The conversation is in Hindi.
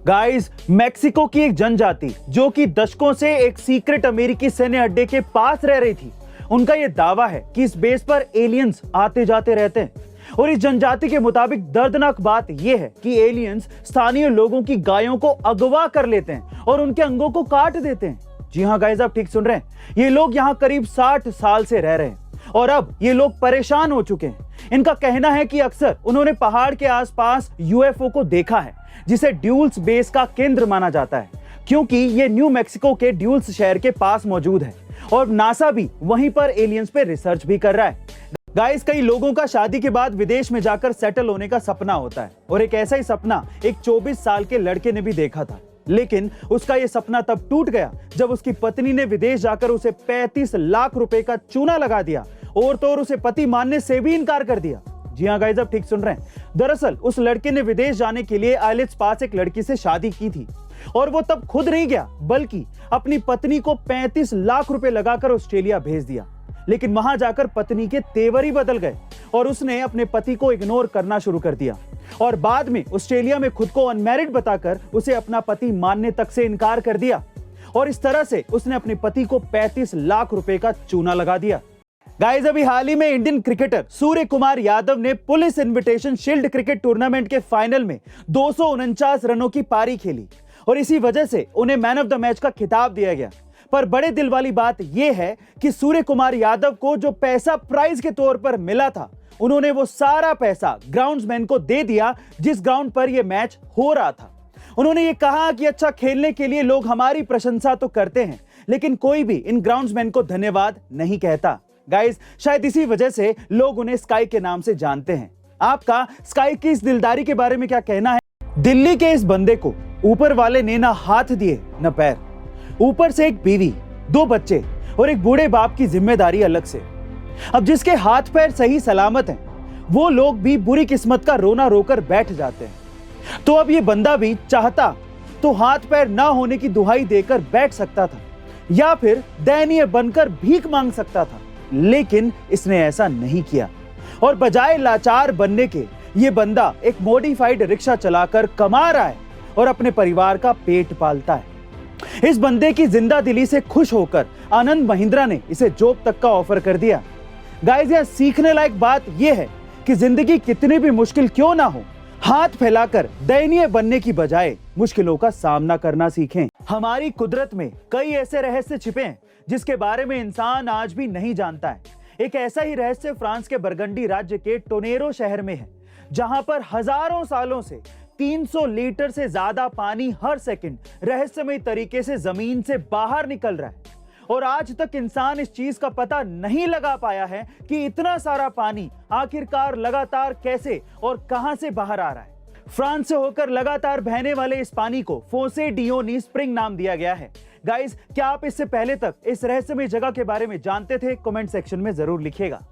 गाइस, मेक्सिको की एक जनजाति जो कि दशकों से एक सीक्रेट अमेरिकी सैन्य अड्डे के पास रह रही थी, उनका यह दावा है कि इस बेस पर एलियंस आते जाते रहते हैं। और इस जनजाति के मुताबिक दर्दनाक बात यह है कि एलियंस स्थानीय लोगों की गायों को अगवा कर लेते हैं और उनके अंगों को काट देते हैं। जी हाँ गाइस, आप ठीक सुन रहे हैं। ये लोग यहाँ करीब 60 साल से रह रहे हैं और अब ये लोग परेशान हो चुके हैं। इनका कहना है कि अक्सर उन्होंने पहाड़ के आसपास यूएफओ को देखा है, जिसे ड्यूल्स बेस का केंद्र माना जाता है, क्योंकि ये न्यू मैक्सिको के ड्यूल्स शहर के पास मौजूद है और नासा भी वहीं पर एलियंस पे रिसर्च भी कर रहा है। गाइस, कई लोगों का शादी के बाद विदेश में जाकर सेटल होने का सपना होता है और एक ऐसा ही सपना एक 24 साल के लड़के ने भी देखा था। लेकिन उसका यह सपना तब टूट गया जब उसकी पत्नी ने विदेश जाकर उसे 35 लाख रुपए का चूना लगा दिया और तो और उसे पति मानने से भी इनकार कर दिया। जी हाँ गाइस, आप ठीक सुन रहे हैं। दरअसल उस लड़के ने विदेश जाने के लिए आइलेट्स पास एक लड़की से शादी की थी और वो तब खुद नहीं गया बल्कि अपनी पत्नी को 35 लाख रुपए लगाकर ऑस्ट्रेलिया भेज दिया। लेकिन वहां जाकर पत्नी के तेवर ही बदल गए और उसने अपने पति को इग्नोर करना शुरू कर दिया और बाद में ऑस्ट्रेलिया में खुद को अनमैरिड बताकर उसे अपना पति मानने तक से इनकार कर दिया और इस तरह से उसने अपने पति को 35 लाख रुपए का चूना लगा दिया। गाइस, अभी हाल ही में इंडियन क्रिकेटर सूर्य कुमार यादव ने police invitation shield cricket tournament के फाइनल में 249 रनों की पारी खेली और इसी वजह से उन्हें मैन ऑफ द मैच का खिताब दिया गया। पर बड़े दिल वाली बात यह है कि सूर्य कुमार यादव को जो पैसा प्राइज के तौर पर मिला था, उन्होंने वो सारा पैसा ग्राउंड्समैन को दे दिया जिस ग्राउंड पर यह मैच हो रहा था। उन्होंने ये कहा कि अच्छा खेलने के लिए लोग हमारी प्रशंसा तो करते हैं, लेकिन कोई भी इन ग्राउंड्समैन को धन्यवाद नहीं कहता। गाइस, शायद इसी वजह से लोग उन्हें स्काई के नाम से जानते हैं। आपका स्काई की इस दिलदारी के बारे में क्या कहना है? दिल्ली के इस बंदे को ऊपर वाले ने ना हाथ दिए न पैर, ऊपर से एक बीवी, 2 बच्चे और एक बूढ़े बाप की जिम्मेदारी अलग से। अब जिसके हाथ पैर सही सलामत हैं, वो लोग भी बुरी किस्मत का रोना रोकर बैठ जाते हैं। तो अब ये बंदा भी चाहता तो हाथ पैर ना होने की दुहाई देकर बैठ सकता था या फिर दयनीय बनकर भीख मांग सकता था, लेकिन इसने ऐसा नहीं किया और बजाय लाचार बनने के ये बंदा एक मॉडिफाइड रिक्शा चलाकर कमा रहा है और अपने परिवार का पेट पालता है। इस बंदे की जिंदा दिली से खुश होकर आनंद महिंद्रा ने इसे जॉब तक का ऑफर कर दिया। गाइस, यह सीखने लायक बात यह है कि जिंदगी कितनी भी मुश्किल क्यों ना हो, हाथ फैलाकर दयनीय बनने की बजाय मुश्किलों का सामना करना सीखें। हमारी कुदरत में कई ऐसे रहस्य छिपे हैं जिसके बारे में इंसान आज भी नहीं जानता है। एक ऐसा ही रहस्य फ्रांस के बरगंडी राज्य के टोनेरो शहर में है, जहां पर हजारों सालों से 300 लीटर से ज्यादा पानी हर सेकंड रहस्यमय तरीके से जमीन से बाहर निकल रहा है और आज तक इंसान इस चीज का पता नहीं लगा पाया है कि इतना सारा पानी आखिरकार लगातार कैसे और कहां से बाहर आ रहा है। फ्रांस से होकर लगातार बहने वाले इस पानी को फोसे डियोनी स्प्रिंग नाम दिया गया है। गाइस, क्या आप इससे पहले तक इस रहस्यमय जगह के बारे में जानते थे? कमेंट सेक्शन में जरूर लिखिएगा।